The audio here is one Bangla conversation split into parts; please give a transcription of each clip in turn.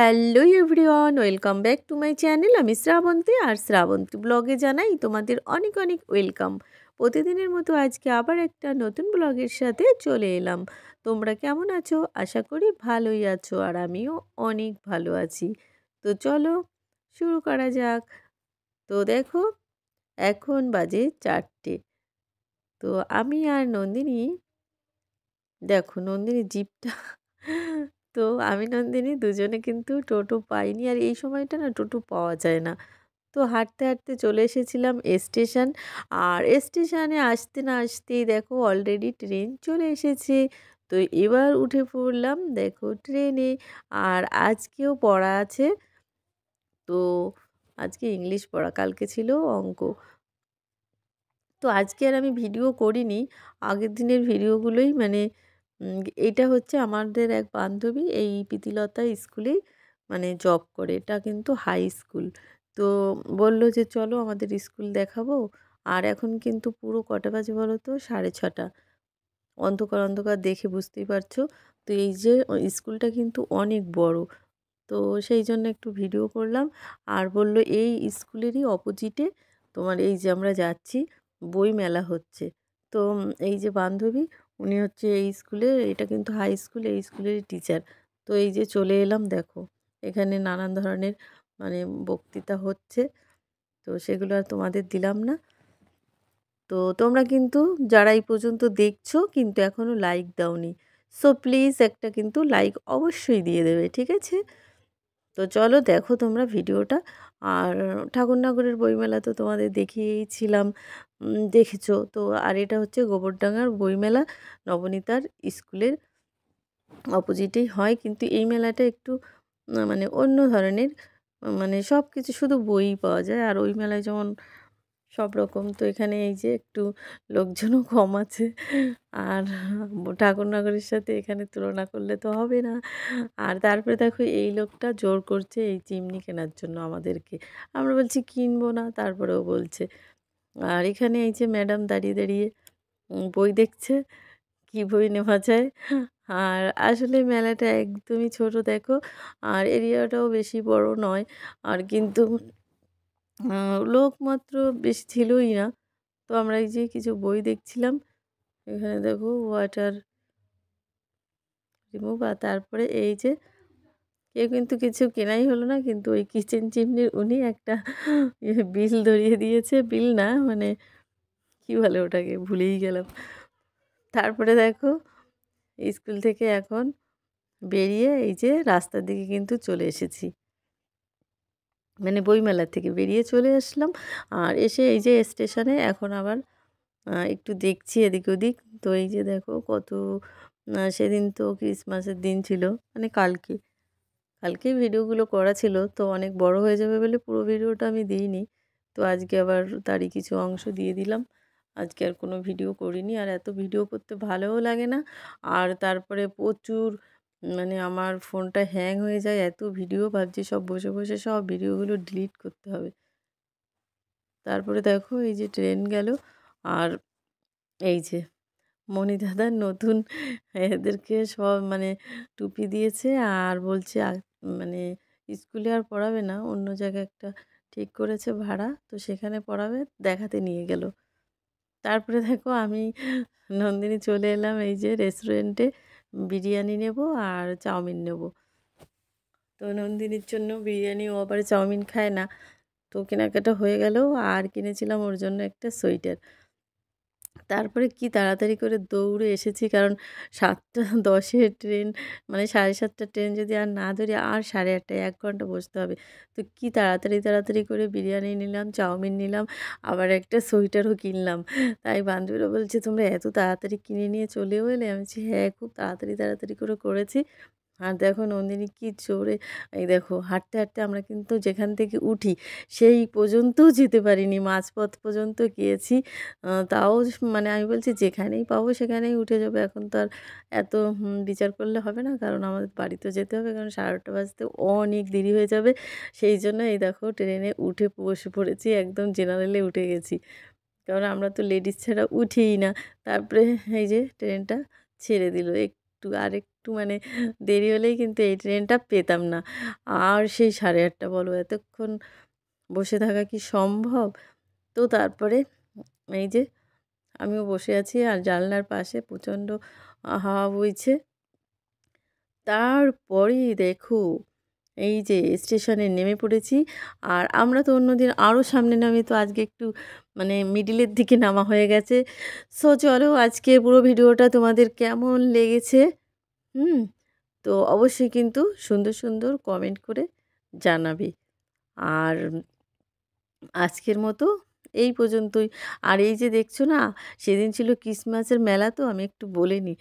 Hello everyone, welcome back to my channel. আমি শ্রাবন্তী, আর শ্রাবন্তী ব্লগে জানাই তোমাদের অনেক অনেক ওয়েলকাম। প্রতিদিনের মতো আজকে আবার একটা নতুন ব্লগের সাথে চলে এলাম। তোমরা কেমন আছো? আশা করি ভালোই আছো, আর আমিও অনেক ভালো আছি। তো চলো শুরু করা যাক। তো দেখো, এখন বাজে 4টে। তো আমি আর নন্দিনী, দেখো নন্দিনী জিপটা তো আমি নন্দিনী দুজনে কিন্তু টোটো পাইনি, আর এই সময়টা না টোটো পাওয়া যায় না। তো হাঁটতে হাঁটতে চলে এসেছিলাম স্টেশন। আর স্টেশনে আসতে না আসতেই দেখো অলরেডি ট্রেন চলে এসেছে। তো এবার উঠে পড়লাম দেখো ট্রেনে। আর আজকেও পড়া আছে। তো আজকে ইংলিশ পড়া, কালকে ছিল অঙ্ক। তো আজকে আর আমি ভিডিও করিনি, আগের দিনের ভিডিওগুলোই মানে এইটা হচ্ছে আমাদের এক বান্ধবী এই প্রীতিলতা স্কুলেই মানে জব করে, এটা কিন্তু হাই স্কুল। তো বলল যে চলো আমাদের স্কুল দেখাবো। আর এখন কিন্তু পুরো কটা বাজে বলো তো, 6:30। অন্ধকার অন্ধকার দেখে বুঝতেই পারছো। তো এই যে স্কুলটা কিন্তু অনেক বড়। তো সেই জন্য একটু ভিডিও করলাম। আর বলল এই স্কুলেরই অপোজিটে তোমার এই যে আমরা যাচ্ছি বই মেলা হচ্ছে। তো এই যে বান্ধবী, উনি হচ্ছে এই স্কুলের, এটা কিন্তু হাই স্কুল, এই স্কুলেরই টিচার। তো এই যে চলে এলাম দেখো, এখানে নানান ধরনের মানে বক্তৃতা হচ্ছে। তো সেগুলো আর তোমাদের দিলাম না। তো তোমরা কিন্তু যারা এই পর্যন্ত দেখছো কিন্তু এখনও লাইক দাওনি, সো প্লিজ একটা কিন্তু লাইক অবশ্যই দিয়ে দেবে, ঠিক আছে? তো চলো দেখো তোমরা ভিডিওটা। আর ঠাকুরনগরের বইমেলা তো তোমাদের দেখিয়েছিলাম, দেখেছো তো। আর এটা হচ্ছে গোবরডাঙ্গার বইমেলা, নবনীতার স্কুলের অপোজিটেই হয়। কিন্তু এই মেলাটা একটু মানে অন্য ধরনের, মানে সব কিছু শুধু বই পাওয়া যায়। আর ওই মেলায় যেমন সব রকম, তো এখানে এই যে একটু লোকজনও কম আছে। আর ঠাকুরনগরের সাথে এখানে তুলনা করলে তো হবে না। আর তারপরে দেখো এই লোকটা জোর করছে এই চিমনি কেনার জন্য আমাদেরকে। আমরা বলছি কিনবো না, তারপরেও বলছে। আর এখানে এই যে ম্যাডাম দাঁড়িয়ে দাঁড়িয়ে বই দেখছে, কি বই নেওয়া যায়। আর আসলে মেলাটা একদমই ছোট দেখো, আর এরিয়াটাও বেশি বড় নয়। আর কিন্তু লোক মাত্র বেশি ছিলই না। তো আমরা এই যে কিছু বই দেখছিলাম। এখানে দেখো ওয়াটার রিমুভ। আর তারপরে এই যে কেউ কিন্তু কিছু কেনাই হলো না, কিন্তু ওই কিচেন চিমনির উনি একটা বিল ধরিয়ে দিয়েছে, বিল না মানে কী বলে ওটাকে ভুলেই গেলাম। তারপরে দেখো স্কুল থেকে এখন বেরিয়ে এই যে রাস্তার দিকে কিন্তু চলে এসেছি, মানে বইমেলা থেকে বেরিয়ে চলে আসলাম। আর এসে এই যে স্টেশনে এখন আবার একটু দেখছি এদিক ওদিক। তো এই যে দেখো কত, সেদিন তো ক্রিসমাসের দিন ছিল, মানে কালকেই ভিডিওগুলো করা ছিল, তো অনেক বড় হয়ে যাবে বলে পুরো ভিডিওটা আমি দিইনি। তো আজকে আবার তারই কিছু অংশ দিয়ে দিলাম। আজকে আর কোনো ভিডিও করিনি, আর এত ভিডিও করতে ভালোও লাগে না। আর তারপরে প্রচুর মানে আমার ফোনটা হ্যাং হয়ে যায়, এত ভিডিও ভাবছি সব বসে বসে সব ভিডিওগুলো ডিলিট করতে হবে। তারপরে দেখো এই যে ট্রেন গেল। আর এই যে মণি দাদার নতুন এদেরকে সব মানে টুপি দিয়েছে। আর বলছে মানে স্কুলে আর পড়াবে না, অন্য জায়গায় একটা ঠিক করেছে ভাড়া, তো সেখানে পড়াবে, দেখাতে নিয়ে গেল। তারপরে দেখো আমি নন্দিনী চলে এলাম এই যে রেস্টুরেন্টে, বিরিয়ানি নেব আর চাউমিন নেব। তো নন্দিনীর জন্য বিরিয়ানি, ও আবার চাউমিন খায় না। তো কেনাকাটা হয়ে গেল। আর কিনেছিলাম ওর জন্য একটা সোয়েটার। তারপরে কি তাড়াতাড়ি করে দৌড়ে এসেছি, কারণ 7:10 ট্রেন, মানে 7:30 ট্রেন যদি আর না ধরি আর 8:30 1 ঘন্টা বসতে হবে। তো কি তাড়াতাড়ি তাড়াতাড়ি করে বিরিয়ানি নিলাম, চাউমিন নিলাম, আবার একটা সোয়েটারও কিনলাম। তাই বান্ধবীরা বলছে তোমরা এত তাড়াতাড়ি কিনে নিয়ে চলেও এলে। আমি বলছি হ্যাঁ, খুব তাড়াতাড়ি তাড়াতাড়ি করে করেছি। আর দেখো নন্দিনী কি জোরে, এই দেখো হাঁটতে হাঁটতে আমরা কিন্তু যেখান থেকে উঠি সেই পর্যন্তও যেতে পারিনি, মাঝপথ পর্যন্ত গিয়েছি। তাও মানে আমি বলছি যেখানেই পাবো সেখানেই উঠে যাবো, এখন তো আর এত বিচার করলে হবে না, কারণ আমাদের বাড়িতে যেতে হবে, কারণ 8:30 বাজতে অনেক দেরি হয়ে যাবে। সেই জন্য এই দেখো ট্রেনে উঠে বসে পড়েছি, একদম জেনারেলে উঠে গেছি, কারণ আমরা তো লেডিস ছাড়া উঠিই না। তারপরে এই যে ট্রেনটা ছেড়ে দিল, আরেকটু মানে দেরি হলেই কিন্তু এই ট্রেনটা পেতাম না। আর সেই 8:30 বলো, এতক্ষণ বসে থাকা কি সম্ভব? তো তারপরে এই যে আমিও বসে আছি আর জানলার পাশে প্রচণ্ড হাওয়া বইছে। তারপরেই দেখো এই যে স্টেশনে নেমে পড়েছি। আর আমরা তো অন্যদিন আরও সামনে নামি, তো আজকে একটু মানে মিডলের দিকে নামা হয়ে গেছে। সো চলো আজকে পুরো ভিডিওটা তোমাদের কেমন লেগেছে, হুম? তো অবশ্যই কিন্তু সুন্দর, সুন্দর কমেন্ট করে জানাবে। আর আজকের মতো এই পর্যন্তই। আর এই যে দেখছো না, সেদিন ছিল ক্রিসমাসের মেলা, তো আমি একটু বলে নিই।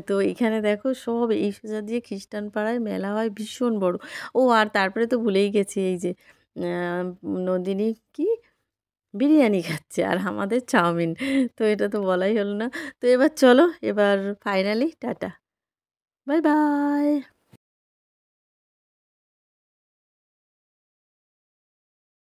তো এখানে দেখো সব এই সোজা দিয়ে খ্রিস্টান পাড়ায় মেলা হয় ভীষণ বড়। ও আর তারপরে তো ভুলেই গেছি, এই যে নন্দিনী কি বিরিয়ানি খাচ্ছে আর আমাদের চাউমিন। তো এটা তো বলাই হলো না। তো এবার চলো, এবার ফাইনালি টাটা। By, by.